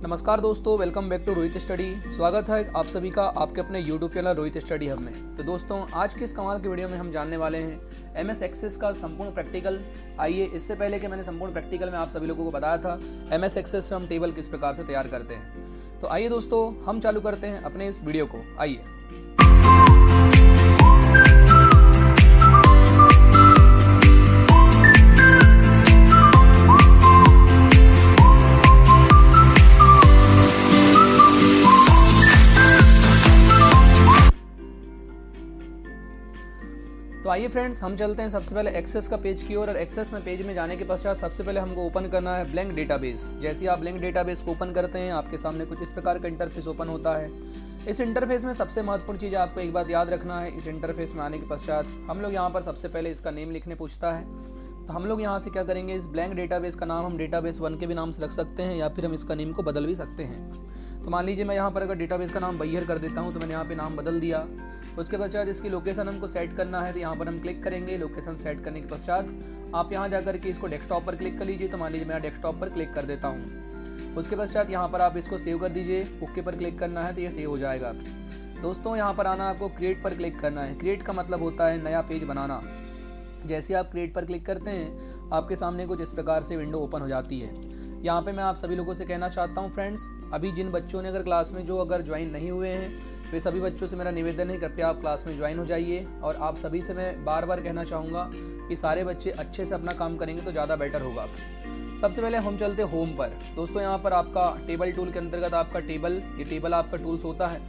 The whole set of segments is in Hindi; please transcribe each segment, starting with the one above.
नमस्कार दोस्तों, welcome back to Rohit study. स्वागत है आप सभी का आपके अपने YouTube channel Rohit study hub में। तो दोस्तों, आज की इस कमाल की वीडियो में हम जानने वाले हैं एमएस एक्सेस का संपूर्ण प्रैक्टिकल। आइए, इससे पहले कि मैंने संपूर्ण प्रैक्टिकल में आप सभी लोगों को बताया था एमएस एक्सेस में हम टेबल किस प्रकार से तैयार करते हैं। तो आइए दोस्तों, हम चालू करते हैं अपने इस वीडियो को। आइए। तो आइए फ्रेंड्स, हम चलते हैं सबसे पहले एक्सेस का पेज की ओर। और एक्सेस में पेज में जाने के पश्चात सबसे पहले हमको ओपन करना है ब्लैंक डेटाबेस। जैसे ही आप ब्लैंक डेटाबेस को ओपन करते हैं, आपके सामने कुछ इस प्रकार का इंटरफेस ओपन होता है। इस इंटरफेस में सबसे महत्वपूर्ण चीज़ आपको एक बात याद रखना है। इस इंटरफेस में आने के पश्चात हम लोग यहाँ पर सबसे पहले इसका नेम लिखने पूछता है। तो हम लोग यहाँ से क्या करेंगे, इस ब्लैंक डेटाबेस का नाम हम डेटाबेस 1 के भी नाम से रख सकते हैं, या फिर हम इसका नेम को बदल भी सकते हैं। तो मान लीजिए मैं यहाँ पर अगर डेटाबेस का नाम बैयर कर देता हूँ, तो मैंने यहाँ पे नाम बदल दिया। उसके पश्चात इसकी लोकेशन हमको सेट करना है, तो यहाँ पर हम क्लिक करेंगे। लोकेशन सेट करने के पश्चात आप यहाँ जाकर के इसको डेस्कटॉप पर क्लिक कर लीजिए। तो मान लीजिए मैं डेस्कटॉप पर क्लिक कर देता हूँ। उसके पश्चात यहाँ पर आप इसको सेव कर दीजिए। ओके पर क्लिक करना है तो ये सेव हो जाएगा। दोस्तों, यहाँ पर आना, आपको क्रिएट पर क्लिक करना है। क्रिएट का मतलब होता है नया पेज बनाना। जैसे आप क्रिएट पर क्लिक करते हैं, आपके सामने कुछ इस प्रकार से विंडो ओपन हो जाती है। यहाँ पे मैं आप सभी लोगों से कहना चाहता हूँ फ्रेंड्स, अभी जिन बच्चों ने अगर क्लास में अगर ज्वाइन नहीं हुए हैं, वे सभी बच्चों से मेरा निवेदन है, कृपया आप क्लास में ज्वाइन हो जाइए। और आप सभी से मैं बार बार कहना चाहूँगा कि सारे बच्चे अच्छे से अपना काम करेंगे तो ज़्यादा बेटर होगा। सबसे पहले हम चलते होम पर। दोस्तों, यहाँ पर आपका टेबल टूल के अंतर्गत आपका ये टेबल आपका टूल्स होता है।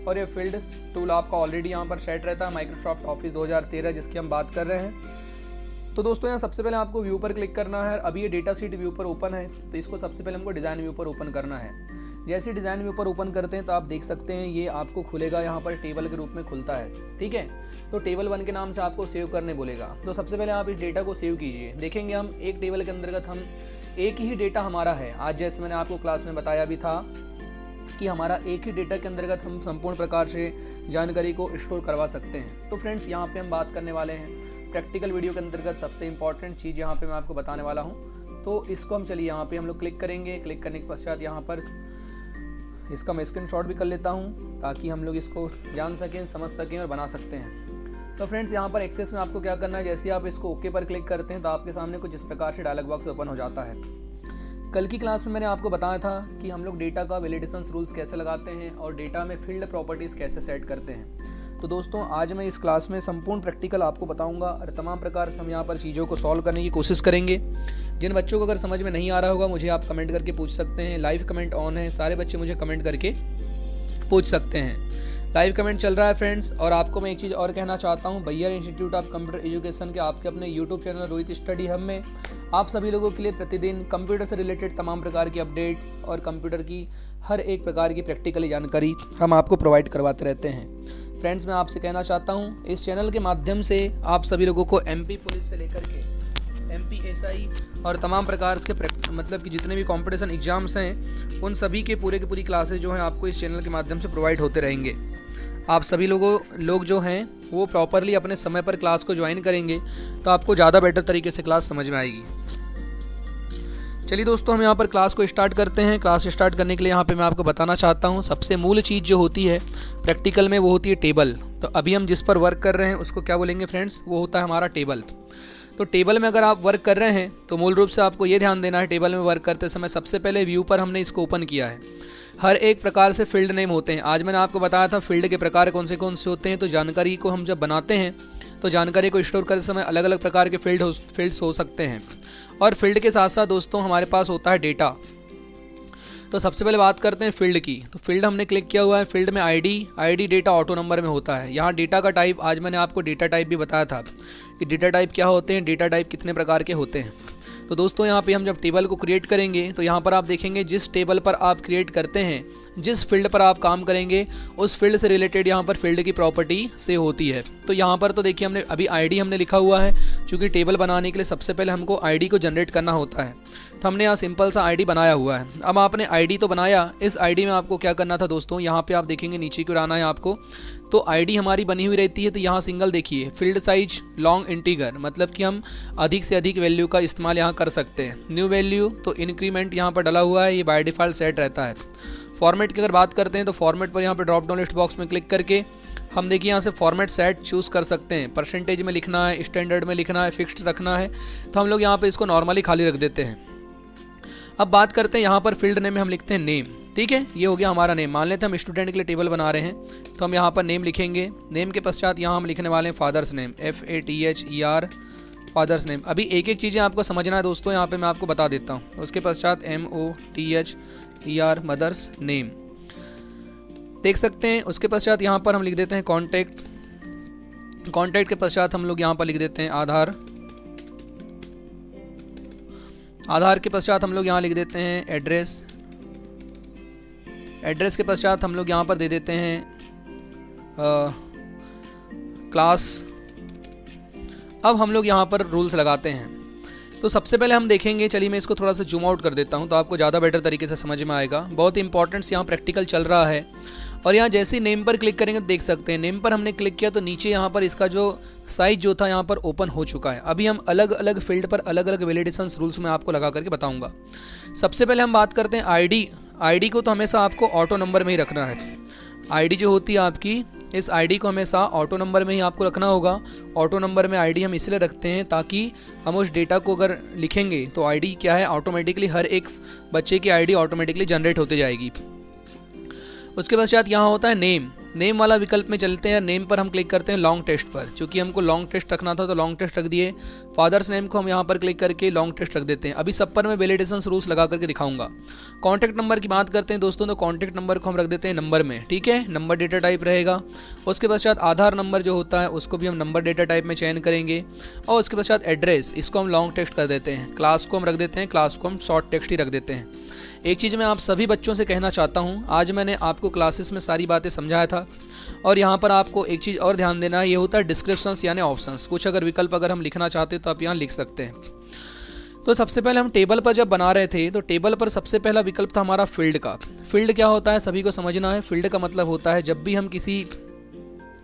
और ये फील्ड टूल आपका ऑलरेडी यहाँ पर सेट रहता है, माइक्रोसॉफ्ट ऑफिस 2013 जिसकी हम बात कर रहे हैं। तो दोस्तों, यहाँ सबसे पहले आपको व्यू पर क्लिक करना है। अभी ये डेटा शीट व्यू पर ओपन है, तो इसको सबसे पहले हमको डिज़ाइन व्यू पर ओपन करना है। जैसे डिज़ाइन व्यू पर ओपन करते हैं तो आप देख सकते हैं ये आपको खुलेगा, यहाँ पर टेबल के रूप में खुलता है। ठीक है, तो टेबल 1 के नाम से आपको सेव करने बोलेगा। तो सबसे पहले आप इस डेटा को सेव कीजिए। देखेंगे हम एक टेबल के अंतर्गत हम एक ही डेटा हमारा है। आज जैसे मैंने आपको क्लास में बताया भी था कि हमारा एक ही डेटा के अंतर्गत हम संपूर्ण प्रकार से जानकारी को स्टोर करवा सकते हैं। तो फ्रेंड्स, यहाँ पे हम बात करने वाले हैं प्रैक्टिकल वीडियो के अंतर्गत सबसे इंपॉर्टेंट चीज़ यहाँ पे मैं आपको बताने वाला हूँ। तो इसको हम चलिए यहाँ पे हम लोग क्लिक करेंगे। क्लिक करने के पश्चात यहाँ पर इसका मैं स्क्रीनशॉट भी कर लेता हूँ, ताकि हम लोग इसको जान सकें, समझ सकें और बना सकते हैं। तो फ्रेंड्स, यहाँ पर एक्सेस में आपको क्या करना है, जैसे आप इसको ओके पर क्लिक करते हैं तो आपके सामने कुछ इस प्रकार से डायलॉग बॉक्स ओपन हो जाता है। कल की क्लास में मैंने आपको बताया था कि हम लोग डेटा का वैलिडेशन रूल्स कैसे लगाते हैं और डेटा में फील्ड प्रॉपर्टीज़ कैसे सेट करते हैं। तो दोस्तों, आज मैं इस क्लास में संपूर्ण प्रैक्टिकल आपको बताऊंगा और तमाम प्रकार से हम यहाँ पर चीज़ों को सॉल्व करने की कोशिश करेंगे। जिन बच्चों को अगर समझ में नहीं आ रहा होगा, मुझे आप कमेंट करके पूछ सकते हैं। लाइव कमेंट ऑन है, सारे बच्चे मुझे कमेंट करके पूछ सकते हैं। लाइव कमेंट चल रहा है फ्रेंड्स। और आपको मैं एक चीज़ और कहना चाहता हूँ, बैयर इंस्टीट्यूट ऑफ कंप्यूटर एजुकेशन के आपके अपने YouTube channel Rohit study hub में आप सभी लोगों के लिए प्रतिदिन कंप्यूटर से रिलेटेड तमाम प्रकार की अपडेट और कंप्यूटर की हर एक प्रकार की प्रैक्टिकली जानकारी हम आपको प्रोवाइड करवाते रहते हैं। फ्रेंड्स, मैं आपसे कहना चाहता हूँ, इस चैनल के माध्यम से आप सभी लोगों को एमपी पुलिस से लेकर के एमपी एसआई और तमाम प्रकार के मतलब कि जितने भी कंपटीशन एग्जाम्स हैं, उन सभी के पूरी क्लासेज जो हैं आपको इस चैनल के माध्यम से प्रोवाइड होते रहेंगे। आप सभी लोग जो हैं वो प्रॉपरली अपने समय पर क्लास को ज्वाइन करेंगे तो आपको ज़्यादा बेटर तरीके से क्लास समझ में आएगी। चलिए दोस्तों, हम यहाँ पर क्लास को स्टार्ट करते हैं। क्लास स्टार्ट करने के लिए यहाँ पे मैं आपको बताना चाहता हूँ, सबसे मूल चीज़ जो होती है प्रैक्टिकल में वो होती है टेबल। तो अभी हम जिस पर वर्क कर रहे हैं उसको क्या बोलेंगे फ्रेंड्स, वो होता है हमारा टेबल। तो टेबल में अगर आप वर्क कर रहे हैं तो मूल रूप से आपको ये ध्यान देना है, टेबल में वर्क करते समय सबसे पहले व्यू पर हमने इसको ओपन किया है। हर एक प्रकार से फील्ड नेम होते हैं। आज मैंने आपको बताया था फील्ड के प्रकार कौन से होते हैं। तो जानकारी को हम जब बनाते हैं तो जानकारी को स्टोर करते समय अलग अलग प्रकार के फील्ड्स हो सकते हैं। और फील्ड के साथ साथ दोस्तों हमारे पास होता है डेटा। तो सबसे पहले बात करते हैं फील्ड की। तो फील्ड हमने क्लिक किया हुआ है। फील्ड में आईडी डेटा ऑटो नंबर में होता है। यहाँ डेटा का टाइप, आज मैंने आपको डेटा टाइप भी बताया था कि डेटा टाइप क्या होते हैं, डेटा टाइप कितने प्रकार के होते हैं। तो दोस्तों, यहाँ पे हम जब टेबल को क्रिएट करेंगे तो यहाँ पर आप देखेंगे जिस टेबल पर आप क्रिएट करते हैं जिस फील्ड पर आप काम करेंगे उस फील्ड से रिलेटेड यहाँ पर फील्ड की प्रॉपर्टी से होती है। तो यहाँ पर तो देखिए हमने अभी आईडी हमने लिखा हुआ है, क्योंकि टेबल बनाने के लिए सबसे पहले हमको आईडी को जनरेट करना होता है। तो हमने यहाँ सिंपल सा आईडी बनाया हुआ है। अब आपने आईडी तो बनाया, इस आईडी में आपको क्या करना था दोस्तों, यहाँ पे आप देखेंगे नीचे क्यों आना है आपको, तो आईडी हमारी बनी हुई रहती है। तो यहाँ सिंगल देखिए फील्ड साइज लॉन्ग इंटीगर, मतलब कि हम अधिक से अधिक वैल्यू का इस्तेमाल यहाँ कर सकते हैं। न्यू वैल्यू तो इंक्रीमेंट यहाँ पर डला हुआ है, ये बाय डिफ़ॉल्ट सेट रहता है। फॉर्मेट की अगर बात करते हैं तो फॉर्मेट पर यहाँ पर ड्रॉप डाउन लिस्ट बॉक्स में क्लिक करके हम देखिए यहाँ से फॉर्मेट सेट चूज़ कर सकते हैं। परसेंटेज में लिखना है, स्टैंडर्ड में लिखना है, फिक्स्ड रखना है, तो हम लोग यहाँ पे इसको नॉर्मली खाली रख देते हैं। अब बात करते हैं यहाँ पर फील्ड नेम में हम लिखते हैं नेम। ठीक है, ये हो गया हमारा नेम। मान लेते हैं हम स्टूडेंट के लिए टेबल बना रहे हैं, तो हम यहाँ पर नेम लिखेंगे। नेम के पश्चात यहाँ हम लिखने वाले हैं father's name, FATHER father's name. अभी एक एक चीज़ें आपको समझना है दोस्तों, यहाँ पे मैं आपको बता देता हूँ। उसके पश्चात MOTHER मदर्स नेम देख सकते हैं। उसके पश्चात यहाँ पर हम लिख देते हैं कॉन्टैक्ट। कॉन्टैक्ट के पश्चात हम लोग यहाँ पर लिख देते हैं आधार। आधार के पश्चात हम लोग यहाँ लिख देते हैं एड्रेस। एड्रेस के पश्चात हम लोग यहाँ पर दे देते हैं क्लास। अब हम लोग यहाँ पर रूल्स लगाते हैं। तो सबसे पहले हम देखेंगे, चलिए मैं इसको थोड़ा सा जूम आउट कर देता हूँ तो आपको ज़्यादा बेटर तरीके से समझ में आएगा। बहुत इंपॉर्टेंट यहाँ प्रैक्टिकल चल रहा है। और यहाँ जैसे ही नेम पर क्लिक करेंगे तो देख सकते हैं नेम पर हमने क्लिक किया तो नीचे यहाँ पर इसका जो साइज जो था यहाँ पर ओपन हो चुका है। अभी हम अलग अलग फील्ड पर अलग अलग वैलिडेशन रूल्स में आपको लगा करके बताऊंगा। सबसे पहले हम बात करते हैं आईडी। आईडी को तो हमेशा आपको ऑटो नंबर में ही रखना है। आईडी जो होती है आपकी, इस आईडी को हमेशा ऑटो नंबर में ही आपको रखना होगा। ऑटो नंबर में आईडी हम इसलिए रखते हैं ताकि हम उस डेटा को अगर लिखेंगे तो आईडी क्या है, ऑटोमेटिकली हर एक बच्चे की आईडी ऑटोमेटिकली जनरेट होती जाएगी। उसके पश्चात यहाँ होता है नेम। नेम वाला विकल्प में चलते हैं। नेम पर हम क्लिक करते हैं लॉन्ग टेस्ट पर, क्योंकि हमको लॉन्ग टेस्ट रखना था तो लॉन्ग टेस्ट रख दिए। फादर्स नेम को हम यहाँ पर क्लिक करके लॉन्ग टेस्ट रख देते हैं। अभी सब पर मैं वैलिडेशन रूल्स लगा करके दिखाऊंगा। कॉन्टैक्ट नंबर की बात करते हैं दोस्तों, तो कॉन्टैक्ट नंबर को हम रख देते हैं नंबर में। ठीक है, नंबर डेटा टाइप रहेगा। उसके पश्चात आधार नंबर जो होता है उसको भी हम नंबर डेटा टाइप में चयन करेंगे। और उसके पश्चात एड्रेस, इसको हम लॉन्ग टेक्स्ट कर देते हैं। क्लास को हम रख देते हैं, क्लास को हम शॉर्ट टेक्स्ट ही रख देते हैं। एक चीज़ मैं आप सभी बच्चों से कहना चाहता हूँ, आज मैंने आपको क्लासेस में सारी बातें समझाया था और यहाँ पर आपको एक चीज़ और ध्यान देना है, ये होता है डिस्क्रिप्शंस यानी ऑप्शंस। कुछ अगर विकल्प अगर हम लिखना चाहते हैं तो आप यहाँ लिख सकते हैं। तो सबसे पहले हम टेबल पर जब बना रहे थे तो टेबल पर सबसे पहला विकल्प था हमारा फील्ड का। फील्ड क्या होता है सभी को समझना है। फील्ड का मतलब होता है जब भी हम किसी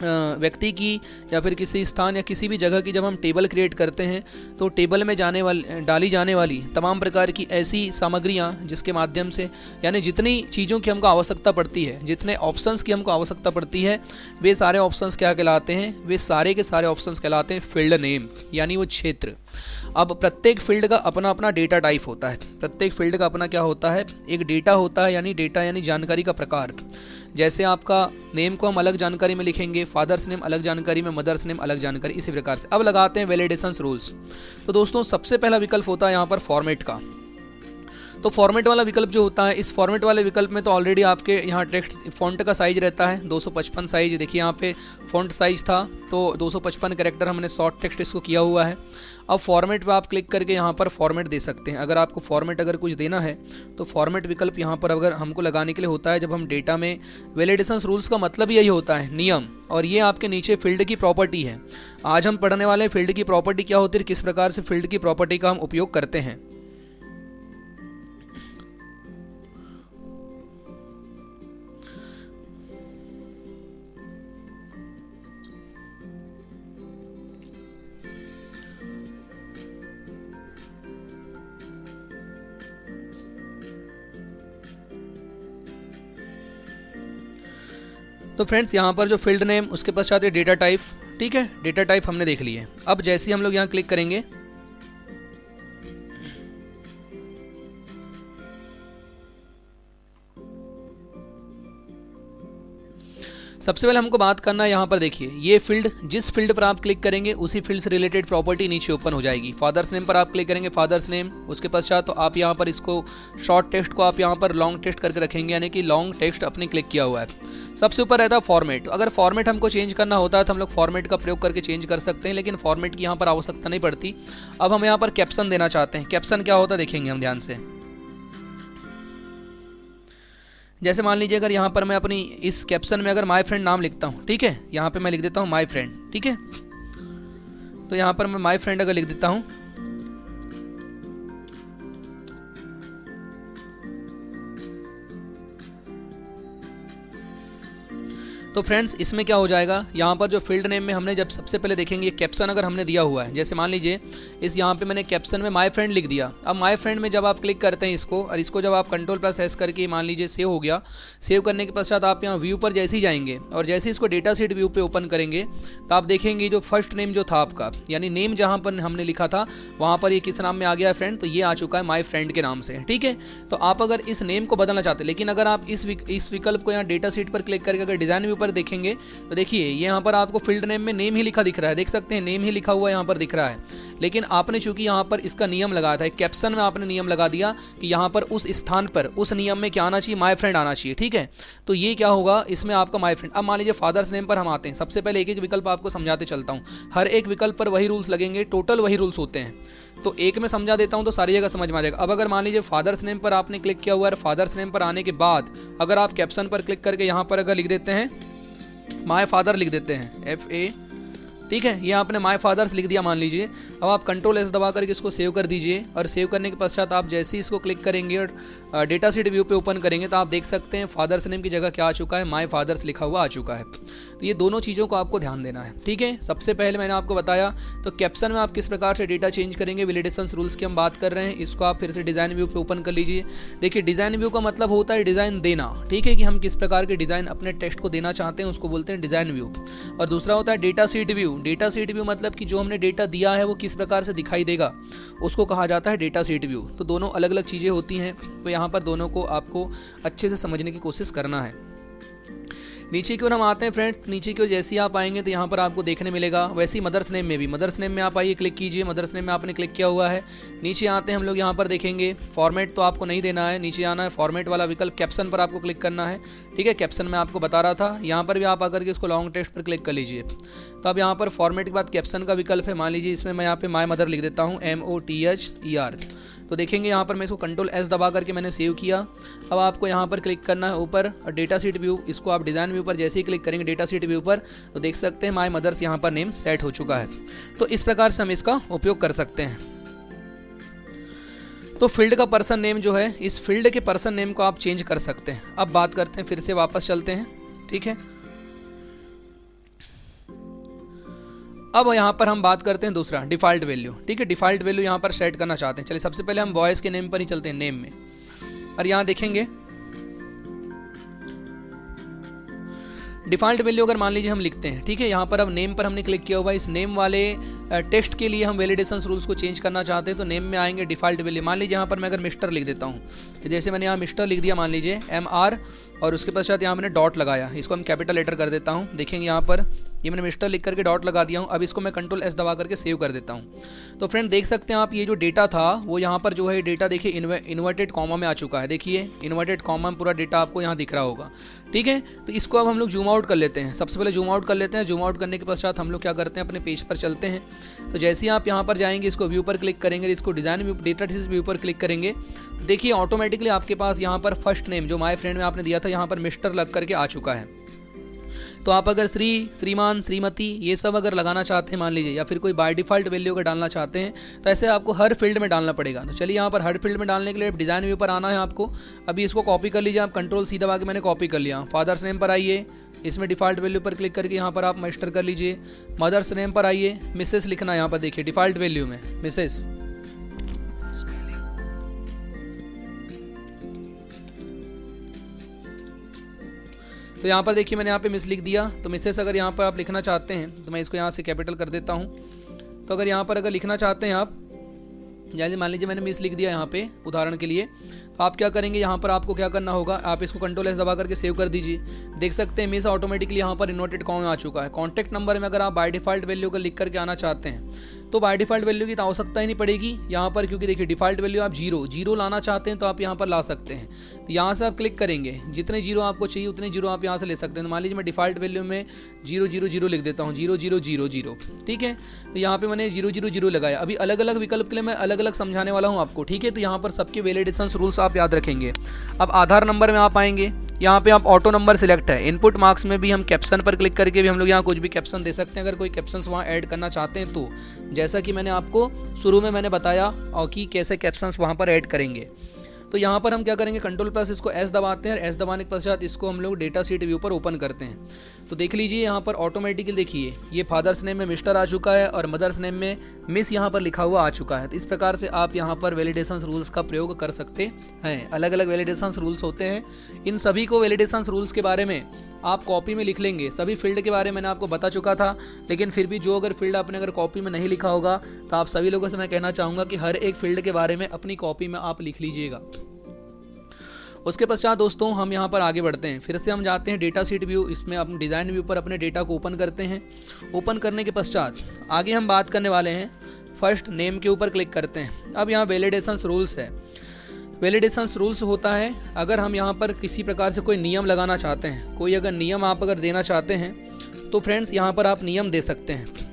व्यक्ति की या फिर किसी स्थान या किसी भी जगह की जब हम टेबल क्रिएट करते हैं तो टेबल में डाली जाने वाली तमाम प्रकार की ऐसी सामग्रियां जिसके माध्यम से, यानी जितनी चीज़ों की हमको आवश्यकता पड़ती है, जितने ऑप्शंस की हमको आवश्यकता पड़ती है, वे सारे ऑप्शंस क्या कहलाते हैं, वे सारे के सारे ऑप्शंस कहलाते हैं फील्ड नेम, यानी वो क्षेत्र। अब प्रत्येक फील्ड का अपना अपना डेटा टाइप होता है। प्रत्येक फील्ड का अपना क्या होता है, एक डेटा होता है, यानी डेटा यानी जानकारी का प्रकार। जैसे आपका नेम को हम अलग जानकारी में लिखेंगे, फादर्स नेम अलग जानकारी में, मदर्स नेम अलग जानकारी, इसी प्रकार से। अब लगाते हैं वैलिडेशन रूल्स। तो दोस्तों सबसे पहला विकल्प होता है यहाँ पर फॉर्मेट का। तो फॉर्मेट वाला विकल्प जो होता है, इस फॉर्मेट वाले विकल्प में तो ऑलरेडी आपके यहाँ टेक्स्ट फॉन्ट का साइज रहता है 255 साइज। देखिए यहाँ पे फॉन्ट साइज था तो 255 कैरेक्टर हमने शॉर्ट टेक्स्ट इसको किया हुआ है। अब फॉर्मेट पे आप क्लिक करके यहाँ पर फॉर्मेट दे सकते हैं। अगर आपको फॉर्मेट अगर कुछ देना है तो फॉर्मेट विकल्प यहाँ पर अगर हमको लगाने के लिए होता है जब हम डेटा में वैलिडेशन रूल्स का मतलब यही होता है नियम, और ये आपके नीचे फील्ड की प्रॉपर्टी है। आज हम पढ़ने वाले फील्ड की प्रॉपर्टी क्या होती है, किस प्रकार से फील्ड की प्रॉपर्टी का हम उपयोग करते हैं। तो फ्रेंड्स यहाँ पर जो फील्ड नेम, उसके पश्चात ये डेटा टाइप, ठीक है, डेटा टाइप हमने देख लिए। अब जैसे ही हम लोग यहाँ क्लिक करेंगे सबसे पहले हमको बात करना है यहाँ पर देखिए, ये फील्ड, जिस फील्ड पर आप क्लिक करेंगे उसी फील्ड से रिलेटेड प्रॉपर्टी नीचे ओपन हो जाएगी। फादर्स नेम पर आप क्लिक करेंगे, फादर्स नेम, उसके पश्चात तो आप यहाँ पर इसको शॉर्ट टेक्स्ट को आप यहाँ पर लॉन्ग टेक्स्ट करके रखेंगे, यानी कि लॉन्ग टेक्स्ट अपने क्लिक किया हुआ है। सबसे ऊपर रहता है फॉर्मेट। अगर फॉर्मेट हमको चेंज करना होता है तो हम लोग फॉर्मेट का प्रयोग करके चेंज कर सकते हैं, लेकिन फॉर्मेट की यहाँ पर आवश्यकता नहीं पड़ती। अब हम यहाँ पर कैप्शन देना चाहते हैं। कैप्शन क्या होता है देखेंगे हम ध्यान से। जैसे मान लीजिए अगर यहाँ पर मैं अपनी इस कैप्शन में अगर माय फ्रेंड नाम लिखता हूँ, ठीक है, यहाँ पे मैं लिख देता हूँ माय फ्रेंड, ठीक है, तो यहाँ पर मैं माय फ्रेंड अगर लिख देता हूँ, तो फ्रेंड्स इसमें क्या हो जाएगा, यहाँ पर जो फील्ड नेम में हमने जब सबसे पहले देखेंगे कैप्शन अगर हमने दिया हुआ है, जैसे मान लीजिए इस यहाँ पे मैंने कैप्शन में माय फ्रेंड लिख दिया। अब माय फ्रेंड में जब आप क्लिक करते हैं इसको, और इसको जब आप कंट्रोल+S करके मान लीजिए सेव हो गया, सेव करने के पश्चात आप यहाँ व्यू पर जैसे ही जाएंगे और जैसे इसको डेटा शीट व्यू पे ओपन करेंगे तो आप देखेंगे जो फर्स्ट नेम जो था आपका, यानी नेम जहाँ पर हमने लिखा था वहाँ पर ये किस नाम में आ गया है फ्रेंड, तो ये आ चुका है माय फ्रेंड के नाम से, ठीक है। तो आप अगर इस नेम को बदलना चाहते हैं, लेकिन अगर आप इस विकल्प को यहाँ डेटा शीट पर क्लिक करके अगर डिजाइन व्यू पर देखेंगे तो देखिए ये यहाँ पर आपको फील्ड नेम में नेम ही लिखा दिख रहा है, देख सकते हैं नेम ही लिखा हुआ यहाँ पर दिख रहा है। लेकिन आपने चूंकि यहाँ पर इसका नियम लगाया था, कैप्शन में आपने नियम लगा दिया कि यहाँ पर उस स्थान पर उस नियम में क्या आना चाहिए, माय फ्रेंड आना चाहिए, ठीक है। तो ये क्या होगा, इसमें आपका माय फ्रेंड। अब मान लीजिए फादर्स नेम पर हम आते हैं, सबसे पहले एक एक विकल्प आपको समझाते चलता हूँ, हर एक विकल्प पर वही रूल्स लगेंगे, टोटल वही रूल्स होते हैं, तो एक में समझा देता हूं तो सारी जगह समझ में आ जाएगा। अब अगर मान लीजिए फादर्स नेम पर आपने क्लिक किया हुआ है, फादर्स नेम पर आने के बाद अगर आप कैप्शन पर क्लिक करके यहाँ पर अगर लिख देते हैं माय फादर लिख देते हैं FA, ठीक है, ये आपने माय फादर्स लिख दिया मान लीजिए। अब आप कंट्रोल+S दबा करके इसको सेव कर दीजिए, और सेव करने के पश्चात आप जैसे ही इसको क्लिक करेंगे और डेटा शीट व्यू पे ओपन करेंगे तो आप देख सकते हैं फादर्स नेम की जगह क्या आ चुका है, माय फादर्स लिखा हुआ आ चुका है। तो ये दोनों चीज़ों को आपको ध्यान देना है, ठीक है। सबसे पहले मैंने आपको बताया तो कैप्शन में आप किस प्रकार से डेटा चेंज करेंगे, वैलिडेशन रूल्स की हम बात कर रहे हैं, इसको आप फिर से डिज़ाइन व्यू पे ओपन कर लीजिए। देखिए डिज़ाइन व्यू का मतलब होता है डिज़ाइन देना, ठीक है, कि हम किस प्रकार के डिज़ाइन अपने टेक्स्ट को देना चाहते हैं उसको बोलते हैं डिज़ाइन व्यू। और दूसरा होता है data sheet view. Data sheet view मतलब कि जो हमने डेटा दिया है वो किस प्रकार से दिखाई देगा उसको कहा जाता है डेटा शीट व्यू। तो दोनों अलग अलग चीज़ें होती हैं, तो यहाँ पर दोनों को आपको अच्छे से समझने की कोशिश करना है। नीचे की ओर हम आते हैं फ्रेंड्स, नीचे की ओर जैसे ही आप आएंगे तो यहाँ पर आपको देखने मिलेगा, वैसे ही मदर्स नेम में भी, मदर्स नेम में आप आइए क्लिक कीजिए, मदर्स नेम में आपने क्लिक किया हुआ है। नीचे आते हैं हम लोग, यहाँ पर देखेंगे फॉर्मेट तो आपको नहीं देना है, नीचे आना है फॉर्मेट वाला विकल्प, कैप्शन पर आपको क्लिक करना है, ठीक है। कैप्शन में आपको बता रहा था, यहाँ पर भी आप आकर के इसको लॉन्ग टेक्स्ट पर क्लिक कर लीजिए। तो अब यहाँ पर फॉर्मेट के बाद कैप्शन का विकल्प है, मान लीजिए इसमें मैं यहाँ पे माय मदर लिख देता हूँ MOTHER। तो देखेंगे यहाँ पर मैं इसको कंट्रोल+S दबा करके मैंने सेव किया। अब आपको यहाँ पर क्लिक करना है ऊपर और डेटा शीट व्यू, इसको आप डिज़ाइन व्यू पर जैसे ही क्लिक करेंगे डेटा शीट व्यू पर तो देख सकते हैं माय मदर्स यहाँ पर नेम सेट हो चुका है। तो इस प्रकार से हम इसका उपयोग कर सकते हैं। तो फील्ड का पर्सन नेम जो है, इस फील्ड के पर्सन नेम को आप चेंज कर सकते हैं। अब बात करते हैं, फिर से वापस चलते हैं, ठीक है। अब यहाँ पर हम बात करते हैं दूसरा डिफ़ॉल्ट वैल्यू, ठीक है। डिफ़ॉल्ट वैल्यू यहाँ पर सेट करना चाहते हैं। चलिए सबसे पहले हम बॉयज़ के नेम पर ही चलते हैं, नेम में, और यहाँ देखेंगे डिफ़ॉल्ट वैल्यू अगर मान लीजिए हम लिखते हैं, ठीक है। यहाँ पर अब नेम पर हमने क्लिक किया हुआ है, इस नेम वाले टेक्स्ट के लिए हम वैलिडेशन रूल्स को चेंज करना चाहते हैं तो नेम में आएंगे डिफ़ॉल्ट वैल्यू। मान लीजिए यहाँ पर मैं अगर मिस्टर लिख देता हूँ, जैसे मैंने यहाँ मिस्टर लिख दिया मान लीजिए MR, और उसके पश्चात यहाँ मैंने डॉट लगाया, इसको हम कैपिटल लेटर कर देता हूँ। देखेंगे यहाँ पर ये मैंने मिस्टर लिख करके डॉट लगा दिया हूँ। अब इसको मैं कंट्रोल+S दबा करके सेव कर देता हूँ। तो फ्रेंड देख सकते हैं आप, ये जो डेटा था वो यहाँ पर जो है डेटा देखिए इन्वर्टेड कॉमा में आ चुका है। देखिए इन्वर्टेड कॉमा में पूरा डेटा आपको यहाँ दिख रहा होगा, ठीक है। तो इसको अब हम लोग जूम आउट कर लेते हैं। सबसे पहले जूम आउट कर लेते हैं। जूम आउट करने के पश्चात हम लोग क्या करते हैं, अपने पेज पर चलते हैं। तो जैसे ही आप यहाँ पर जाएंगे, इसको व्यू पर क्लिक करेंगे, इसको design view data sheet view पर क्लिक करेंगे, देखिए ऑटोमेटिकली आपके पास यहाँ पर फर्स्ट नेम जो माय फ्रेंड में आपने दिया था यहाँ पर मिस्टर लग करके आ चुका है। तो आप अगर श्री, श्रीमान, श्रीमती ये सब अगर लगाना चाहते हैं मान लीजिए, या फिर कोई बाय डिफ़ॉल्ट वैल्यू अगर डालना चाहते हैं तो ऐसे आपको हर फील्ड में डालना पड़ेगा। तो चलिए यहाँ पर हर फील्ड में डालने के लिए डिज़ाइन व्यू पर आना है आपको। अभी इसको कॉपी कर लीजिए, आप कंट्रोल+C दबा के मैंने कॉपी कर लिया। फादर्स नेम पर आइए, इसमें डिफ़ॉल्ट वैल्यू पर क्लिक करके यहाँ पर आप मास्टर कर लीजिए। मदर्स नेम पर आइए, मिसेस लिखना, यहाँ पर देखिए डिफ़ॉल्ट वैल्यू में मिसेस। तो यहाँ पर देखिए मैंने यहाँ पे मिस लिख दिया। तो मिसेस अगर यहाँ पर आप लिखना चाहते हैं तो मैं इसको यहाँ से कैपिटल कर देता हूँ। तो अगर यहाँ पर अगर लिखना चाहते हैं आप, जैसे मान लीजिए मैंने मिस लिख दिया यहाँ पे उदाहरण के लिए, तो आप क्या करेंगे, यहाँ पर आपको क्या करना होगा, आप इसको कंट्रोल+S दबा करके सेव कर दीजिए। देख सकते हैं मिस ऑटोमेटिकली यहाँ पर इन्वर्टेड कॉमा में आ चुका है। कॉन्टैक्ट नंबर में अगर आप बाय डिफ़ॉल्ट वैल्यू को लिख करके आना चाहते हैं तो बाय डिफ़ॉल्ट वैल्यू की तो आवश्यकता ही नहीं पड़ेगी यहाँ पर, क्योंकि देखिए डिफ़ॉल्ट वैल्यू आप जीरो लाना चाहते हैं तो आप यहाँ पर ला सकते हैं। तो यहाँ से आप क्लिक करेंगे, जितने जीरो आपको चाहिए उतने जीरो आप यहाँ से ले सकते हैं। मान लीजिए मैं डिफ़ॉल्ट वैल्यू में 000 लिख देता हूँ, 0000, ठीक है। तो यहाँ पे मैंने 000 लगाया। अभी अलग अलग विकल्प के लिए मैं अलग अलग समझाने वाला हूँ आपको, ठीक है। तो यहाँ पर सबके वैलिडेशन रूल्स आप याद रखेंगे। अब आधार नंबर में आप आएंगे, यहाँ पे आप ऑटो नंबर सिलेक्ट है। इनपुट मार्क्स में भी हम कैप्शन पर क्लिक करके भी हम लोग यहाँ कुछ भी कैप्शन दे सकते हैं अगर कोई कैप्शंस वहाँ ऐड करना चाहते हैं तो, जैसा कि मैंने आपको शुरू में मैंने बताया और कि कैसे कैप्शंस वहाँ पर ऐड करेंगे। तो यहाँ पर हम क्या करेंगे, कंट्रोल प्लस इसको एस दबाते हैं और एस दबाने के पश्चात इसको हम लोग डेटा शीट व्यू पर ओपन करते हैं। तो देख लीजिए यहाँ पर ऑटोमेटिकली देखिए ये फादर्स नेम में मिस्टर आ चुका है और मदर्स नेम में मिस यहाँ पर लिखा हुआ आ चुका है। तो इस प्रकार से आप यहाँ पर वैलिडेशन रूल्स का प्रयोग कर सकते हैं। अलग अलग वैलिडेशन रूल्स होते हैं, इन सभी को वैलिडेशन रूल्स के बारे में आप कॉपी में लिख लेंगे। सभी फील्ड के बारे में मैंने आपको बता चुका था, लेकिन फिर भी जो अगर फील्ड आपने अगर कॉपी में नहीं लिखा होगा तो आप सभी लोगों से मैं कहना चाहूँगा कि हर एक फील्ड के बारे में अपनी कॉपी में आप लिख लीजिएगा। उसके पश्चात दोस्तों हम यहाँ पर आगे बढ़ते हैं। फिर से हम जाते हैं डेटा शीट व्यू, इसमें अपने डिज़ाइन व्यू पर अपने डेटा को ओपन करते हैं। ओपन करने के पश्चात आगे हम बात करने वाले हैं, फर्स्ट नेम के ऊपर क्लिक करते हैं। अब यहाँ वैलिडेशन रूल्स है। वैलिडेशन रूल्स होता है अगर हम यहाँ पर किसी प्रकार से कोई नियम लगाना चाहते हैं, कोई अगर नियम आप अगर देना चाहते हैं तो फ्रेंड्स यहाँ पर आप नियम दे सकते हैं।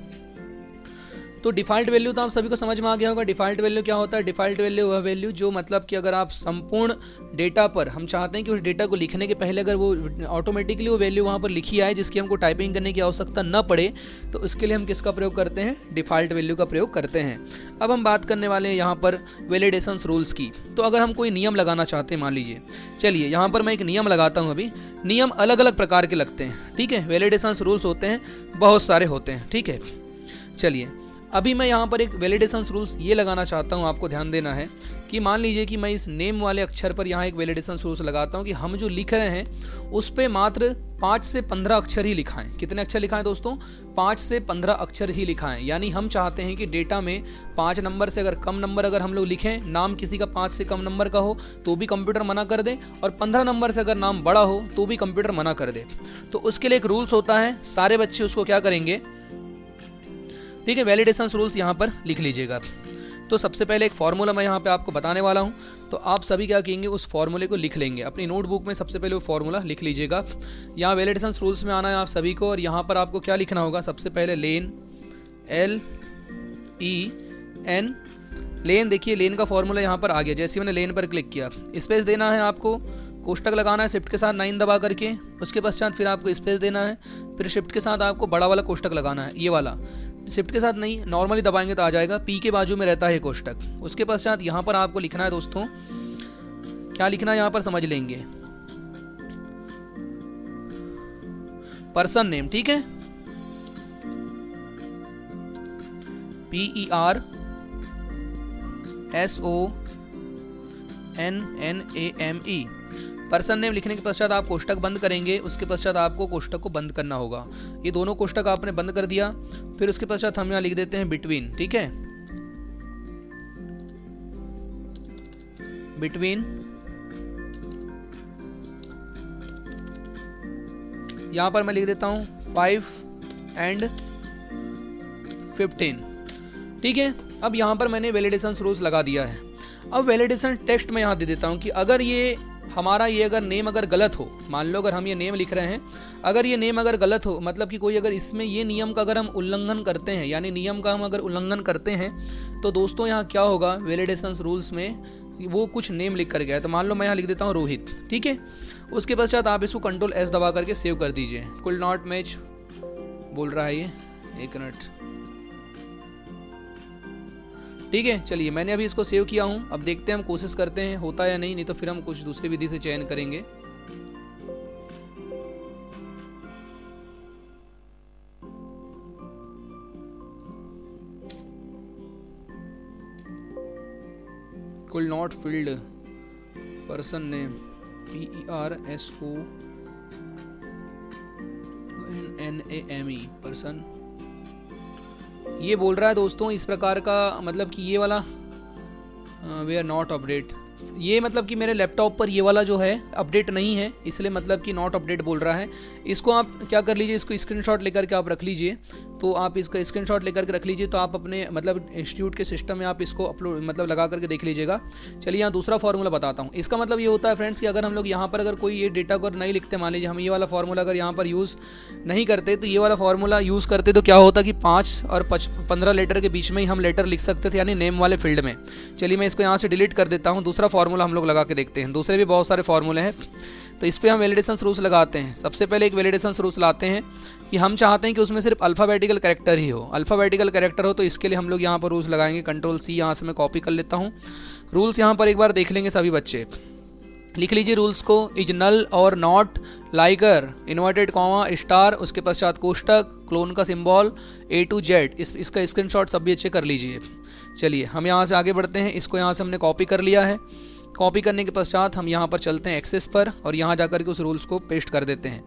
तो डिफ़ॉल्ट वैल्यू तो आप सभी को समझ में आ गया होगा। डिफ़ॉल्ट वैल्यू क्या होता है? डिफ़ॉल्ट वैल्यू वह वैल्यू जो मतलब कि अगर आप संपूर्ण डेटा पर हम चाहते हैं कि उस डेटा को लिखने के पहले अगर वो ऑटोमेटिकली वो वैल्यू वहाँ पर लिखी आए जिसकी हमको टाइपिंग करने की आवश्यकता न पड़े, तो उसके लिए हम किसका प्रयोग करते हैं? डिफ़ॉल्ट वैल्यू का प्रयोग करते हैं। अब हम बात करने वाले हैं यहाँ पर वैलिडेशन रूल्स की। तो अगर हम कोई नियम लगाना चाहते हैं, मान लीजिए, चलिए यहाँ पर मैं एक नियम लगाता हूँ। अभी नियम अलग अलग प्रकार के लगते हैं, ठीक है। वैलिडेशन रूल्स होते हैं, बहुत सारे होते हैं, ठीक है। चलिए अभी मैं यहाँ पर एक वैलिडेशन रूल्स ये लगाना चाहता हूँ, आपको ध्यान देना है कि मान लीजिए कि मैं इस नेम वाले अक्षर पर यहाँ एक वैलिडेशन रूल्स लगाता हूँ कि हम जो लिख रहे हैं उस पे मात्र 5 से 15 अक्षर ही लिखाएं। कितने अक्षर लिखाएं दोस्तों? 5 से 15 अक्षर ही लिखाएं। यानी हम चाहते हैं कि डेटा में 5 नंबर से अगर कम नंबर अगर हम लोग लिखें, नाम किसी का 5 से कम नंबर का हो तो भी कंप्यूटर मना कर दे, और 15 नंबर से अगर नाम बड़ा हो तो भी कंप्यूटर मना कर दे। तो उसके लिए एक रूल्स होता है, सारे बच्चे उसको क्या करेंगे, ठीक है, वैलिडेशन रूल्स यहाँ पर लिख लीजिएगा। तो सबसे पहले एक फार्मूला मैं यहाँ पे आपको बताने वाला हूँ, तो आप सभी क्या करेंगे, उस फार्मूले को लिख लेंगे अपनी नोटबुक में। सबसे पहले वो फार्मूला लिख लीजिएगा। यहाँ वैलिडेशन रूल्स में आना है आप सभी को, और यहाँ पर आपको क्या लिखना होगा, सबसे पहले लेन, LEN, लेन। देखिए लेन का फार्मूला यहाँ पर आ गया। जैसे मैंने लेन पर क्लिक किया, स्पेस देना है आपको, कोष्टक लगाना है शिफ्ट के साथ 9 दबा करके। उसके पश्चात फिर आपको स्पेस देना है, फिर शिफ्ट के साथ आपको बड़ा वाला कोष्टक लगाना है, ये वाला। शिफ्ट के साथ नहीं, नॉर्मली दबाएंगे तो आ जाएगा, पी के बाजू में रहता है कोष्टक। उसके पश्चात यहाँ पर आपको लिखना है दोस्तों, क्या लिखना है यहाँ पर समझ लेंगे, पर्सन नेम, ठीक है, PERSONNAME। पर्सन नेम लिखने के पश्चात आप कोष्टक बंद करेंगे। उसके पश्चात आपको कोष्टक को बंद करना होगा। ये दोनों कोष्टक आपने बंद कर दिया। फिर उसके पश्चात हम यहाँ लिख देते हैं बिटवीन, ठीक है, बिटवीन, यहाँ पर मैं लिख देता हूँ 5 and 15, ठीक है। अब यहाँ पर मैंने वैलिडेशन रूल्स लगा दिया है। अब वैलिडेशन टेक्स्ट में यहाँ दे देता हूँ कि अगर ये हमारा ये अगर नेम अगर गलत हो, मान लो अगर हम ये नेम लिख रहे हैं, अगर ये नेम अगर गलत हो, मतलब कि कोई अगर इसमें ये नियम का अगर हम उल्लंघन करते हैं, यानी नियम का हम अगर उल्लंघन करते हैं, तो दोस्तों यहाँ क्या होगा, वैलिडेशन रूल्स में वो कुछ नेम लिख कर गया है। तो मान लो मैं यहाँ लिख देता हूँ रोहित, ठीक है। उसके पश्चात आप इसको कंट्रोल S दबा करके सेव कर दीजिए। कुल नॉट मैच बोल रहा है ये, एक मिनट, ठीक है। चलिए मैंने अभी इसको सेव किया हूँ। अब देखते हैं, हम कोशिश करते हैं होता है या नहीं तो फिर हम कुछ दूसरी विधि से चयन करेंगे। कुल not field person name PERSONNAME person, ये बोल रहा है दोस्तों इस प्रकार का, मतलब कि ये वाला वे आर नॉट अपडेट, ये मतलब कि मेरे लैपटॉप पर ये वाला जो है अपडेट नहीं है, इसलिए मतलब कि नॉट अपडेट बोल रहा है। इसको आप क्या कर लीजिए, इसको स्क्रीनशॉट लेकर के आप रख लीजिए। तो आप इसका स्क्रीनशॉट लेकर के रख लीजिए, तो आप अपने मतलब इंस्टीट्यूट के सिस्टम में आप इसको अपलोड मतलब लगा करके देख लीजिएगा। चलिए यहाँ दूसरा फार्मूला बताता हूँ। इसका मतलब ये होता है फ्रेंड्स कि अगर हम लोग यहाँ पर अगर कोई ये डेटा को नहीं लिखते, मान लीजिए हम ये वाला फार्मूला अगर यहाँ पर यूज़ नहीं करते, तो ये वाला फार्मूला यूज़ करते तो क्या होता कि 5 और 15 लेटर के बीच में ही हम लेटर लिख सकते थे, यानी नेम वाले फील्ड में। चलिए मैं इसको यहाँ से डिलीट कर देता हूँ। दूसरा फार्मूला हम लोग लगा के देखते हैं। दूसरे भी बहुत सारे फार्मूले हैं। तो इस पर हम वैलिडेशन रूल्स लगाते हैं। सबसे पहले एक वैलिडेशन रूल्स लाते हैं कि हम चाहते हैं कि उसमें सिर्फ अल्फ़ाबेटिकल कैरेक्टर ही हो। अल्फ़ाबेटिकल कैरेक्टर हो तो इसके लिए हम लोग यहाँ पर रूल्स लगाएंगे। कंट्रोल सी यहाँ से मैं कॉपी कर लेता हूँ। रूल्स यहाँ पर एक बार देख लेंगे सभी बच्चे, लिख लीजिए रूल्स को। इज नल और not, Likert, inverted comma, star, उसके पश्चात कोष्टक, क्लोन का सिंबल, A to Z। इसका स्क्रीनशॉट सब भी अच्छे कर लीजिए। चलिए हम यहाँ से आगे बढ़ते हैं। इसको यहाँ से हमने कॉपी कर लिया है। कॉपी करने के पश्चात हम यहाँ पर चलते हैं एक्सेस पर और यहाँ जाकर के उस रूल्स को पेस्ट कर देते हैं।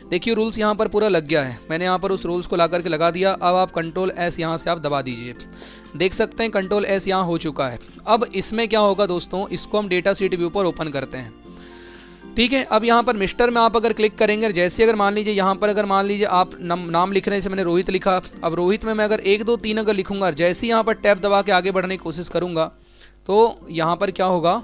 देखिए रूल्स यहाँ पर पूरा लग गया है। मैंने यहाँ पर उस रूल्स को ला करके लगा दिया। अब आप कंट्रोल S यहाँ से आप दबा दीजिए। देख सकते हैं कंट्रोल S यहाँ हो चुका है। अब इसमें क्या होगा दोस्तों, इसको हम डेटा शीट व्यू पर ओपन करते हैं। ठीक है, अब यहाँ पर मिस्टर में आप अगर क्लिक करेंगे, जैसे अगर मान लीजिए यहाँ पर अगर मान लीजिए आप नाम लिख रहे हैं, जैसे मैंने रोहित लिखा। अब रोहित में मैं अगर 1 2 3 अगर लिखूंगा, जैसे ही यहाँ पर टैब दबा के आगे बढ़ने की कोशिश करूंगा तो यहाँ पर क्या होगा,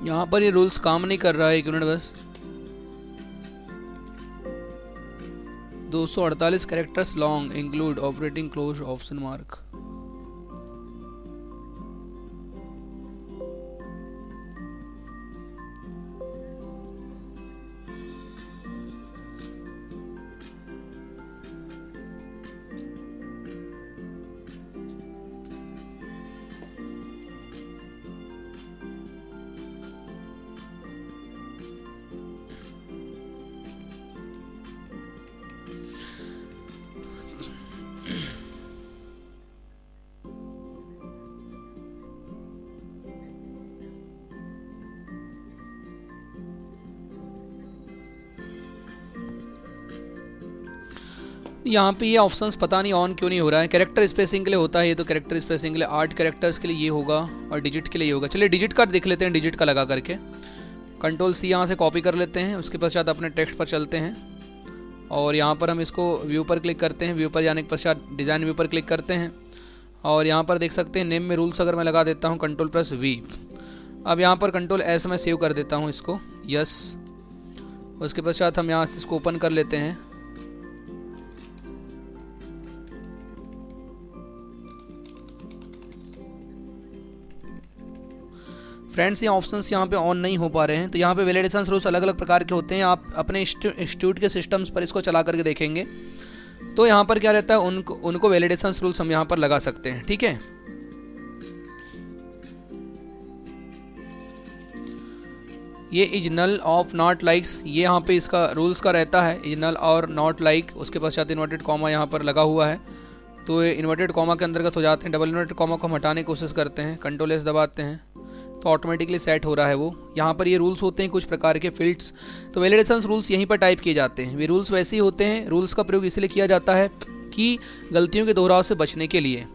यहाँ पर ये रूल्स काम नहीं कर रहा है। 1 मिनट बस। 248 characters long include operating close option mark. यहाँ पे ये ऑप्शंस पता नहीं ऑन क्यों नहीं हो रहा है। कैरेक्टर स्पेसिंग के लिए होता है ये, तो कैरेक्टर स्पेसिंग के लिए 8 कैरेक्टर्स के लिए ये होगा और डिजिट के लिए ये होगा। चलिए डिजिट का देख लेते हैं, डिजिट का लगा करके। कंट्रोल C यहाँ से कॉपी कर लेते हैं। उसके पश्चात अपने टेक्स्ट पर चलते हैं और यहाँ पर हम इसको व्यू पर क्लिक करते हैं। व्यू पर जाने के पश्चात डिज़ाइन व्यू पर क्लिक करते हैं और यहाँ पर देख सकते हैं नेम में रूल्स अगर मैं लगा देता हूँ Ctrl+V। अब यहाँ पर कंट्रोल S में सेव कर देता हूँ इसको, यस। उसके पश्चात हम यहाँ से इसको ओपन कर लेते हैं। फ्रेंड्स ये ऑप्शंस यहाँ पे ऑन नहीं हो पा रहे हैं, तो यहाँ पे वैलिडेशन रूल्स अलग अलग प्रकार के होते हैं। आप अपने इंस्टीट्यूट के सिस्टम्स पर इसको चला करके देखेंगे तो यहाँ पर क्या रहता है, उनको वैलिडेशन रूल्स हम यहाँ पर लगा सकते हैं। ठीक है, ये is null of not likes, ये यहाँ पे इसका रूल्स का रहता है, इज नल और नॉट लाइक। उसके पश्चात इन्वर्टेड कॉमा यहाँ पर लगा हुआ है तो ये इन्वर्टेड कॉमा के अंतर्गत हो जाते हैं। डबल इन्वर्टेड कॉमा को हम हटाने की कोशिश करते हैं, कंट्रोल S दबाते हैं तो ऑटोमेटिकली सेट हो रहा है वो। यहाँ पर ये रूल्स होते हैं कुछ प्रकार के फील्ड्स, तो वैलिडेशन रूल्स यहीं पर टाइप किए जाते हैं। वे रूल्स वैसे ही होते हैं, रूल्स का प्रयोग इसलिए किया जाता है कि गलतियों के दोहराव से बचने के लिए।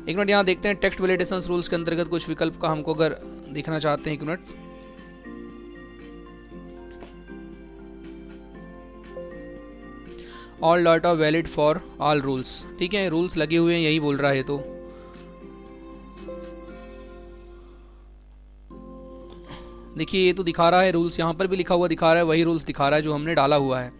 1 मिनट यहाँ देखते हैं टेक्स्ट वैलिडेशन रूल्स के अंतर्गत कुछ विकल्प का हमको अगर देखना चाहते हैं। 1 minute, all data valid for all rules. ठीक है, रूल्स लगे हुए हैं यही बोल रहा है। तो देखिए ये तो दिखा रहा है रूल्स, यहाँ पर भी लिखा हुआ दिखा रहा है, वही रूल्स दिखा रहा है जो हमने डाला हुआ है,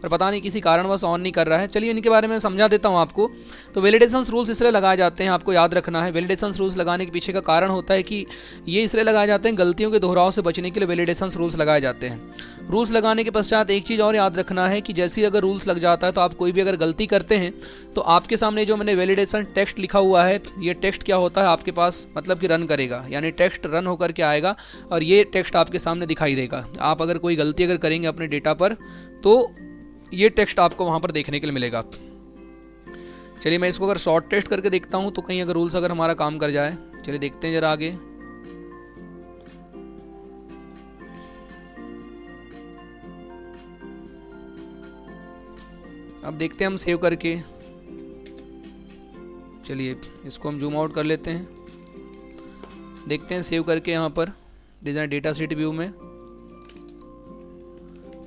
पर पता नहीं किसी कारणवश ऑन नहीं कर रहा है। चलिए इनके बारे में समझा देता हूँ आपको। तो वैलिडेशन रूल्स इसलिए लगाए जाते हैं, आपको याद रखना है। वैलिडेशन रूल्स लगाने के पीछे का कारण होता है कि ये इसलिए लगाए जाते हैं, गलतियों के दोहराव से बचने के लिए वैलिडेशन रूल्स लगाए जाते हैं। रूल्स लगाने के पश्चात एक चीज़ और याद रखना है कि जैसे ही अगर रूल्स लग जाता है तो आप कोई भी अगर गलती करते हैं तो आपके सामने जो मैंने वैलिडेशन टेक्स्ट लिखा हुआ है, ये टेक्स्ट क्या होता है आपके पास, मतलब कि रन करेगा, यानी टेक्स्ट रन होकर के आएगा और ये टेक्स्ट आपके सामने दिखाई देगा। आप अगर कोई गलती अगर करेंगे अपने डेटा पर तो ये टेक्स्ट आपको वहाँ पर देखने के लिए मिलेगा। चलिए मैं इसको अगर शॉर्ट टेस्ट करके देखता हूँ तो कहीं अगर रूल्स अगर हमारा काम कर जाए। चलिए देखते हैं जरा आगे। अब देखते हैं हम सेव करके, चलिए इसको हम जूम आउट कर लेते हैं, देखते हैं सेव करके यहाँ पर डिज़ाइन डेटा शीट व्यू में।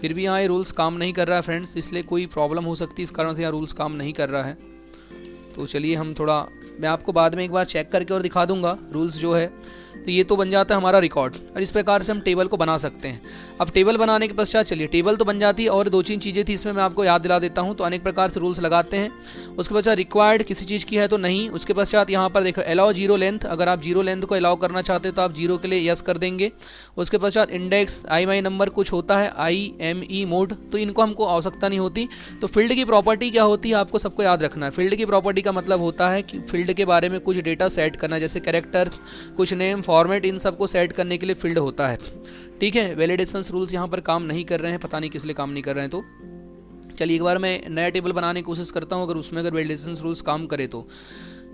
फिर भी यहाँ ये रूल्स काम नहीं कर रहा है फ्रेंड्स, इसलिए कोई प्रॉब्लम हो सकती है, इस कारण से यहाँ रूल्स काम नहीं कर रहा है। तो चलिए हम थोड़ा, मैं आपको बाद में एक बार चेक करके और दिखा दूंगा रूल्स जो है। तो ये तो बन जाता है हमारा रिकॉर्ड, और इस प्रकार से हम टेबल को बना सकते हैं। अब टेबल बनाने के पश्चात चलिए टेबल तो बन जाती है, और 2-3 चीज़ें थी इसमें मैं आपको याद दिला देता हूँ। तो अनेक प्रकार से रूल्स लगाते हैं। उसके पश्चात रिक्वायर्ड किसी चीज़ की है तो नहीं। उसके पश्चात यहाँ पर देखो अलाउ जीरो लेंथ, अगर आप जीरो लेंथ को अलाउ करना चाहते हैं तो आप जीरो के लिए यस कर देंगे। उसके पश्चात इंडेक्स IMI नंबर कुछ होता है, IME मोड, तो इनको हमको आवश्यकता नहीं होती। तो फील्ड की प्रॉपर्टी क्या होती है आपको सबको याद रखना है। फील्ड की प्रॉपर्टी का मतलब होता है कि फील्ड के बारे में कुछ डेटा सेट करना, जैसे कैरेक्टर, कुछ नेम, फॉर्मेट, इन सबको सेट करने के लिए फील्ड होता है। ठीक है, वैलिडेशंस रूल्स यहाँ पर काम नहीं कर रहे हैं, पता नहीं किस लिए काम नहीं कर रहे हैं। तो चलिए एक बार मैं नया टेबल बनाने की कोशिश करता हूँ, अगर उसमें अगर वैलिडेशंस रूल्स काम करे तो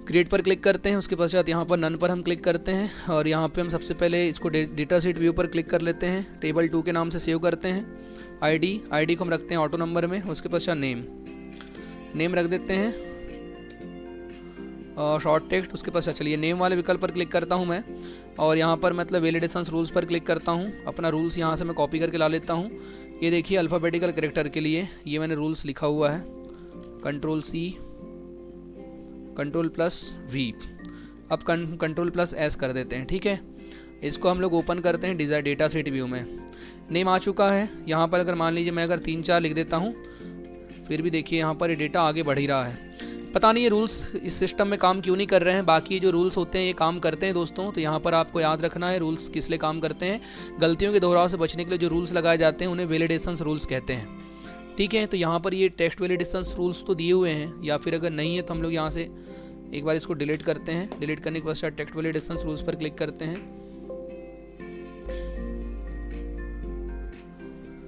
क्रिएट पर क्लिक करते हैं। उसके पश्चात यहाँ पर नन पर हम क्लिक करते हैं, और यहाँ पे हम सबसे पहले इसको डेटा शीट व्यू पर क्लिक कर लेते हैं। टेबल 2 के नाम से सेव करते हैं। ID को हम रखते हैं ऑटो नंबर में। उसके पश्चात नेम रख देते हैं, और शॉर्ट टेक्स्ट। उसके पश्चात चलिए नेम वाले विकल्प पर क्लिक करता हूँ मैं, और यहाँ पर मतलब वैलिडेशंस रूल्स पर क्लिक करता हूँ। अपना रूल्स यहाँ से मैं कॉपी करके ला लेता हूँ। ये देखिए अल्फ़ाबेटिकल कैरेक्टर के लिए ये मैंने रूल्स लिखा हुआ है, Ctrl+C Ctrl+V। अब Ctrl+S कर देते हैं। ठीक है, इसको हम लोग ओपन करते हैं डिज़ाइन डेटा शीट व्यू में। नेम आ चुका है। यहाँ पर अगर मान लीजिए मैं अगर 3-4 लिख देता हूँ, फिर भी देखिए यहाँ पर ये डेटा आगे बढ़ ही रहा है। पता नहीं ये रूल्स इस सिस्टम में काम क्यों नहीं कर रहे हैं। बाकी जो रूल्स होते हैं ये काम करते हैं दोस्तों। तो यहाँ पर आपको याद रखना है रूल्स किस लिए काम करते हैं। गलतियों के दोहराव से बचने के लिए जो रूल्स लगाए जाते हैं उन्हें वैलिडेशंस रूल्स कहते हैं। ठीक है, तो यहाँ पर ये टेक्स्ट वैलिडेशंस रूल्स तो दिए हुए हैं, या फिर अगर नहीं है तो हम लोग यहाँ से एक बार इसको डिलीट करते हैं। डिलीट करने के पश्चात टेक्स्ट वैलिडेशंस रूल्स पर क्लिक करते हैं।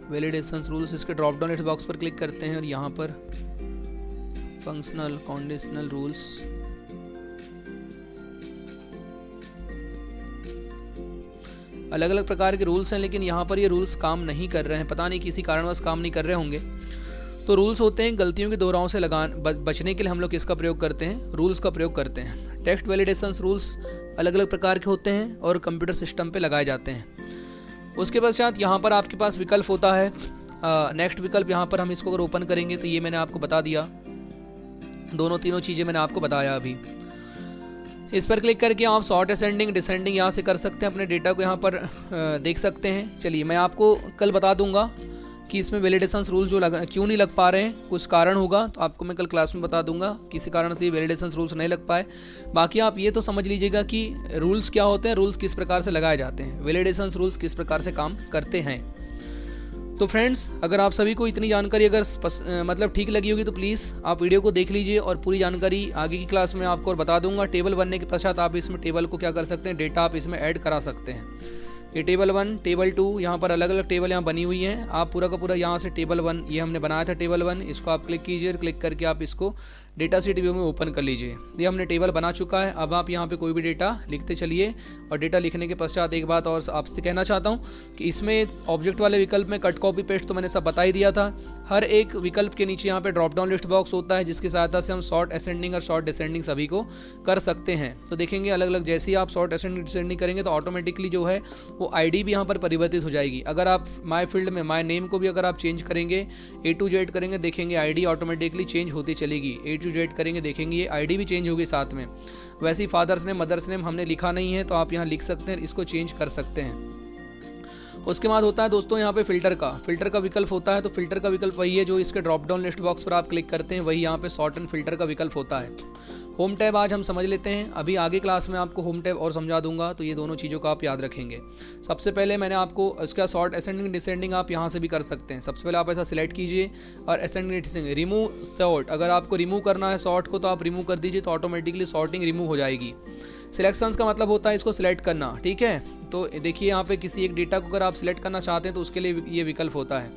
वैलिडेशंस रूल्स, इसके ड्रॉप डाउन लिस्ट बॉक्स पर क्लिक करते हैं, और यहाँ पर फंक्शनल कंडीशनल रूल्स, अलग अलग प्रकार के रूल्स हैं, लेकिन यहाँ पर ये रूल्स काम नहीं कर रहे हैं। पता नहीं किसी कारणवश काम नहीं कर रहे होंगे। तो रूल्स होते हैं गलतियों के दोहराव से बचने के लिए हम लोग किसका प्रयोग करते हैं, रूल्स का प्रयोग करते हैं। टेक्स्ट वैलिडेशंस रूल्स अलग अलग प्रकार के होते हैं और कंप्यूटर सिस्टम पे लगाए जाते हैं। उसके पश्चात यहाँ पर आपके पास विकल्प होता है नेक्स्ट विकल्प। यहाँ पर हम इसको अगर ओपन करेंगे तो ये मैंने आपको बता दिया, तीनों चीज़ें मैंने आपको बताया अभी। इस पर क्लिक करके आप सॉर्ट असेंडिंग डिसेंडिंग यहाँ से कर सकते हैं, अपने डेटा को यहाँ पर देख सकते हैं। चलिए मैं आपको कल बता दूंगा कि इसमें वैलिडेशंस रूल जो क्यों नहीं लग पा रहे हैं, कुछ कारण होगा तो आपको मैं कल क्लास में बता दूंगा किसी कारण से वैलिडेशंस रूल्स नहीं लग पाए। बाकी आप ये तो समझ लीजिएगा कि रूल्स क्या होते हैं, रूल्स किस प्रकार से लगाए जाते हैं, वैलिडेशंस रूल्स किस प्रकार से काम करते हैं। तो फ्रेंड्स, अगर आप सभी को इतनी जानकारी अगर मतलब ठीक लगी होगी तो प्लीज़ आप वीडियो को देख लीजिए, और पूरी जानकारी आगे की क्लास में आपको और बता दूंगा। टेबल बनने के पश्चात आप इसमें टेबल को क्या कर सकते हैं, डेटा आप इसमें ऐड करा सकते हैं। ये टेबल 1, टेबल 2, यहाँ पर अलग अलग टेबल यहाँ बनी हुई हैं। आप पूरा का पूरा यहाँ से टेबल 1, ये हमने बनाया था टेबल 1, इसको आप क्लिक कीजिए। क्लिक करके आप इसको डेटा शीट व्यू में ओपन कर लीजिए। ये हमने टेबल बना चुका है। अब आप यहाँ पे कोई भी डेटा लिखते चलिए, और डेटा लिखने के पश्चात एक बात और आपसे कहना चाहता हूँ कि इसमें ऑब्जेक्ट वाले विकल्प में कट कॉपी पेस्ट तो मैंने सब बता ही दिया था। हर एक विकल्प के नीचे यहाँ पे ड्रॉप डाउन लिस्ट बॉक्स होता है, जिसकी सहायता से हम शॉर्ट असेंडिंग और शॉर्ट डिसेंडिंग सभी को कर सकते हैं। तो देखेंगे अलग अलग, जैसे ही आप शॉर्ट असेंडिंग डिसेंडिंग करेंगे तो ऑटोमेटिकली जो है वो ID भी यहाँ पर परिवर्तित हो जाएगी। अगर आप माई फील्ड में माई नेम को भी अगर आप चेंज करेंगे, A to Z करेंगे, देखेंगे ID ऑटोमेटिकली चेंज होती चलेगी। A to Z करेंगे, देखेंगे ये ID भी चेंज होगी साथ में। वैसे ही फादर्स नेम मदर्स नेम हमने लिखा नहीं है, तो आप यहाँ लिख सकते हैं, इसको चेंज कर सकते हैं। उसके बाद होता है दोस्तों यहाँ पे फिल्टर का विकल्प होता है। तो फिल्टर का विकल्प वही है जो इसके ड्रॉप डाउन लिस्ट बॉक्स पर आप क्लिक करते हैं, वही यहाँ पे सॉर्ट एंड फिल्टर का विकल्प होता है। होम टैब आज हम समझ लेते हैं, अभी आगे क्लास में आपको होम टैब और समझा दूंगा, तो ये दोनों चीज़ों का आप याद रखेंगे। सबसे पहले मैंने आपको उसका सॉर्ट असेंडिंग डिसेंडिंग आप यहाँ से भी कर सकते हैं। सबसे पहले आप ऐसा सिलेक्ट कीजिए और असेंडिंग डिसेंडिंग रिमूव सॉर्ट, अगर आपको रिमूव करना है सॉर्ट को तो आप रिमूव कर दीजिए, तो ऑटोमेटिकली सॉर्टिंग रिमूव हो जाएगी। सिलेक्शंस का मतलब होता है इसको सिलेक्ट करना, ठीक है। तो देखिए यहाँ पे किसी एक डेटा को अगर आप सिलेक्ट करना चाहते हैं तो उसके लिए ये विकल्प होता है।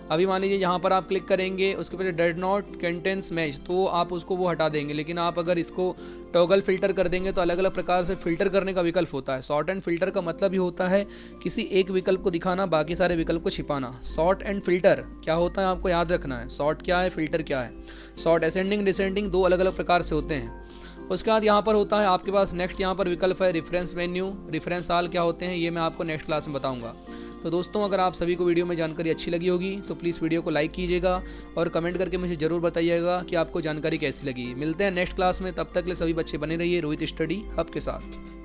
अभी मान लीजिए यहाँ पर आप क्लिक करेंगे, उसके ऊपर डज नॉट कंटेंस मैच, तो आप उसको वो हटा देंगे। लेकिन आप अगर इसको टॉगल फिल्टर कर देंगे तो अलग अलग प्रकार से फिल्टर करने का विकल्प होता है। सॉर्ट एंड फिल्टर का मतलब ही होता है किसी एक विकल्प को दिखाना, बाकी सारे विकल्प को छिपाना। सॉर्ट एंड फिल्टर क्या होता है आपको याद रखना है। सॉर्ट क्या है, फिल्टर क्या है। सॉर्ट असेंडिंग डिसेंडिंग दो अलग अलग प्रकार से होते हैं। उसके बाद यहाँ पर होता है आपके पास नेक्स्ट यहाँ पर विकल्प है रेफरेंस मेन्यू। रेफरेंस आल क्या होते हैं ये मैं आपको नेक्स्ट क्लास में बताऊंगा। तो दोस्तों अगर आप सभी को वीडियो में जानकारी अच्छी लगी होगी तो प्लीज़ वीडियो को लाइक कीजिएगा और कमेंट करके मुझे ज़रूर बताइएगा कि आपको जानकारी कैसी लगी। मिलते हैं नेक्स्ट क्लास में, तब तक के लिए सभी बच्चे बने रहिए रोहित स्टडी हब के साथ।